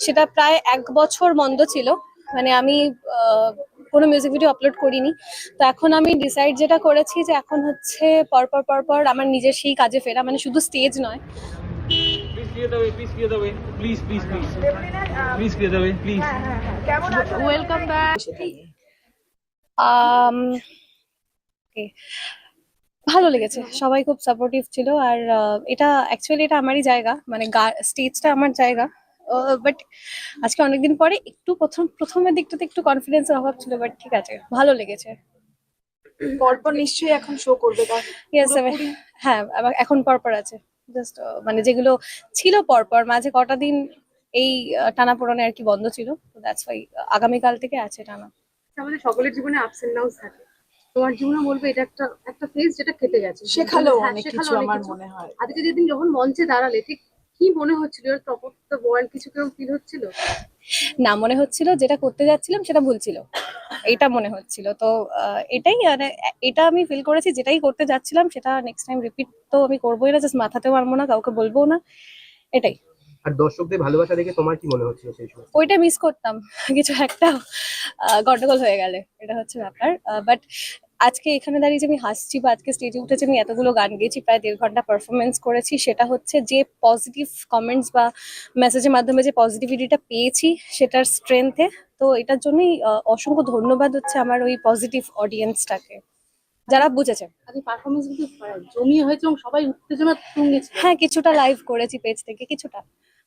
সেটা প্রায় 1 বছর বন্ধ ছিল। মানে আমি কোনো মিউজিক ভিডিও আপলোড করিনি। তো এখন আমি ডিসাইড যেটা করেছি যে এখন হচ্ছে পরপর পরপর আমার নিজের সেই কাজে ফেরা, মানে শুধু স্টেজ নয়। Welcome back. Okay, ভালো লেগেছে, সবাই খুব সাপোর্টিভ ছিল। আর এটা অ্যাকচুয়ালি এটা আমারই জায়গা, মানে স্টেজটা আমার জায়গা। বাট আজকে অনেকদিন পরে একটু প্রথমের দিকটাতে একটু কনফিডেন্সের অভাব ছিল, বাট ঠিক আছে, ভালো লেগেছে। পরপর নিশ্চয়ই এখন শো করবে Yes, হ্যাঁ, এখন পরপর আছে। জাস্ট মানে যেগুলো ছিল পরপর, মাঝে কটা দিন এই টানাপোড়েনে আর কি বন্ধ ছিল, তো দ্যাটস ওয়াই আগামীকাল থেকে আছে টানা। আমাদের সকলের জীবনে আপস এন্ড ডাউনস থাকে, তোমার জীবনে বলবে এটা একটা একটা ফেজ যেটা কেটে গেছে, শেখালো অনেক কিছু আমার মনে হয়। আজকে যেদিন যখন মঞ্চে দাঁড়ালে ঠিক কি মনে হচ্ছিল? টপ অফ দ্য ওয়ার্ল্ড কিছু কেমন ফিল হচ্ছিল? না, মনে হচ্ছিল যেটা করতে যাচ্ছিলাম সেটা ভুল ছিল, এটা মনে হচ্ছিল। তো এটাই, মানে এটা আমি ফিল করেছি, যেটাই করতে যাচ্ছিলাম সেটা নেক্সট টাইম রিপিট তো আমি করবোই না, জাস্ট মাথাতেও আনবো না, কাউকে বলবো না, এটাই। আর দর্শকদের ভালোবাসা দেখে তোমার কি মনে হচ্ছিল সেই সময়? ওইটা মিস করতাম, কিছু একটা গন্ডগোল হয়ে গেলে, এটা হচ্ছে ব্যাপার। বাট আজকে এখানে দাঁড়িয়ে যে আমি হাসছি, বা আজকে স্টেজে উঠেছি, আমি এতগুলো গান গেয়েছি, প্রায় 1.5 ঘন্টা পারফরমেন্স করেছি, সেটা হচ্ছে যে পজিটিভ কমেন্টস বা মেসেজের মাধ্যমে যে পজিটিভিটিটা পেয়েছি সেটার স্ট্রেংথে। তো এটার জন্যই অসংখ্য ধন্যবাদ হচ্ছে আমার ওই পজিটিভ অডিয়েন্সটাকে, যারা বুঝেছে। আজকে পারফরমেন্স কিন্তু জমিয়ে হয়েছে এবং সবাই উত্তেজনা তুঙ্গে ছিল। হ্যাঁ, কিছুটা লাইভ করেছি পেজ থেকে, কিছুটা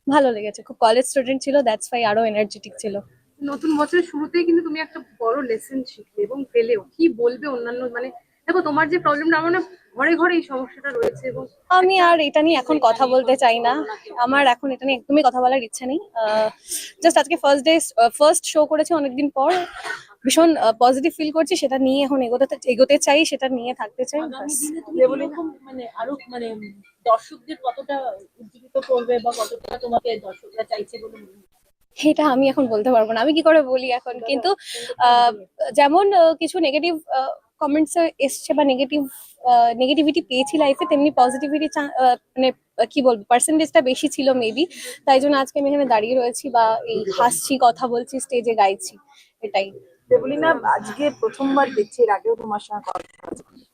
ভালো লেগেছে। খুব কলেজ স্টুডেন্ট ছিল, দ্যাটস ওয়াই আরো এনার্জেটিক ছিল। নতুন বছরের শুরুতেই কিন্তু তুমি একটা বড় লেসন শিখলে এবং পেলেও। কি বলবে অন্যান্য, মানে দেখো তোমার যে প্রবলেমটা, আমার না ঘরে ঘরে এই সমস্যাটা রয়েছে, এবং আমি আর এটা নিয়ে এখন কথা বলতে চাই না, আমার এখন এটা নিয়ে একদমই কথা বলার ইচ্ছা নেই। জাস্ট আজকে ফার্স্ট শো করেছি অনেকদিন পর, ভীষণ পজিটিভ ফিল করছি, সেটা নিয়ে এখন এগোতে চাই, সেটা নিয়ে থাকতে চাই। মানে আরো মানে দর্শকদের কতটা উজ্জীবিত করবে বা কতটা তোমাকে দর্শকরা চাইছে বলে মনে হয়? এটা আমি এখন বলতে পারবো না, আমি কি করে বলি এখন। কিন্তু যেমন কিছু নেগেটিভ কমেন্টস এসছে বা নেগেটিভিটি পেয়েছি লাইফে, তেমনি পজিটিভিটি মানে কি বলবো, পার্সেন্টেজটা বেশি ছিল মেবি, তাই জন্য আজকে আমি এখানে দাঁড়িয়ে রয়েছি বা এই হাসছি, কথা বলছি, স্টেজে গাইছি, এটাই। দেবলীনা, আজকে প্রথমবার দেখছি, এর আগেও তোমার সঙ্গে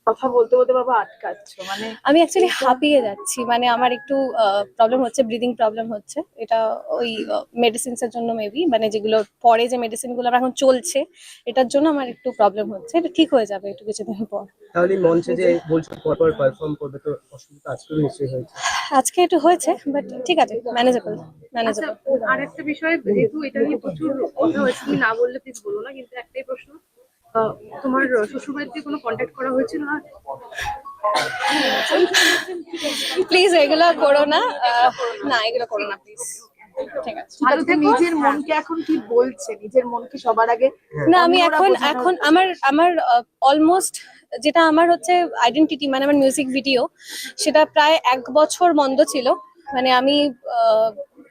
কথা বলতে বলতে বাবা আটকাচ্ছ, মানে আমি অ্যাকচুয়ালি হাঁপিয়ে যাচ্ছি, মানে আমার একটু প্রবলেম হচ্ছে, ব্রিদিং প্রবলেম হচ্ছে। এটা ওই মেডিসিনস এর জন্য মেবি, মানে যেগুলো পরে যে মেডিসিন গুলো আমার এখন চলছে, এটার জন্য আমার একটু প্রবলেম হচ্ছে। এটা ঠিক হয়ে যাবে একটু কিছুদিন পর। তাহলে মঞ্চে যে বলছো পরপর পারফর্ম করবে, তো অসুবিধা আজকেও নিশ্চয়ই হয়েছে? আজকে একটু হয়েছে, বাট ঠিক আছে, ম্যানেজেবল। আর একটা বিষয়, যেহেতু এটা নিয়ে প্রচুর কথা হয়েছে, তুমি না বললে প্লিজ বলো না, কিন্তু একটাই প্রশ্ন, তোমার শ্বশুরবাড়িতে কোনো কন্ট্যাক্ট করা হয়েছিল? আর প্লিজ এগুলো করো না, না এগুলো করো না প্লিজ, ঠিক আছে। নিজের মনকে এখন কি বলছে, নিজের মনকে সবার আগে? না, আমি এখন আমার অলমোস্ট যেটা আমার হচ্ছে আইডেন্টিটি, মানে আমার মিউজিক ভিডিও, সেটা প্রায় 1 বছর বন্ধ ছিল। মানে আমি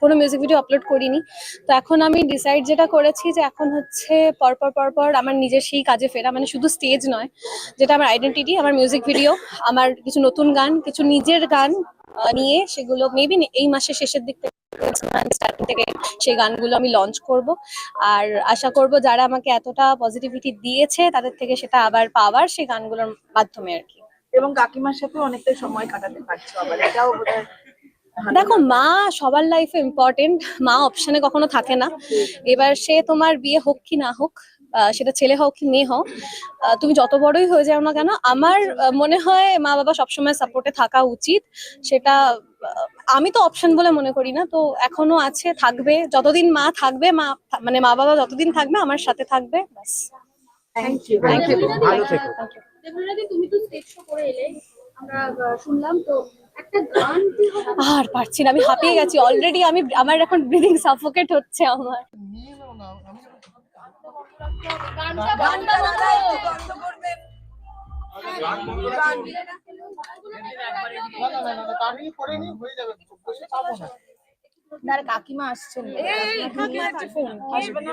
কোনো মিউজিক ভিডিও আপলোড করিনি। তো এখন আমি ডিসাইড যেটা করেছি যে এখন হচ্ছে পরপর পরপর আমার নিজের সেই কাজে ফেরা, মানে শুধু স্টেজ নয়, যেটা আমার আইডেন্টিটি, আমার মিউজিক ভিডিও, আমার কিছু নতুন গান, কিছু নিজের গান নিয়ে, সেগুলো মেবি এই মাসের শেষের দিক থেকে সেই গানগুলো আমি লঞ্চ করব। আর আশা করব যারা আমাকে এতটা পজিটিভিটি দিয়েছে তাদের থেকে সেটা আবার পাওয়ার, সেই গানগুলোর মাধ্যমে আর কি। এবং কাকিমার সাথে অনেকটা সময় কাটাতে পারছো, আবার এটাও বোধহয়। দেখো, মা সবার লাইফে ইম্পর্টেন্ট, মা অপশনে কখনো থাকে না। এবার সে তোমার বিয়ে হোক কি না হোক, সেটা ছেলে হোক কি মেয়ে হোক, তুমি যত বড়ই হয়ে যাও না কেন, আমার মনে হয় মা বাবা সবসময় সাপোর্টে থাকা উচিত। সেটা আমি তো অপশন বলে মনে করি না, তো এখনো আছে, থাকবে যতদিন মা থাকবে, মানে মা বাবা যতদিন থাকবে আমার সাথে থাকবে, ব্যাস। Thank you. ভালো থেকো। দেবলীনাদি, তুমি তো স্টেজ শো করে এলে, আমরা শুনলাম, তো একটা গান কি হবে? আর পারছি না, আমি হাঁপিয়ে গেছি অলরেডি, আমার এখন ব্রিদিং সাফোকেট হচ্ছে আমার। কাকিমা আসছেন, ফোন আসবে না।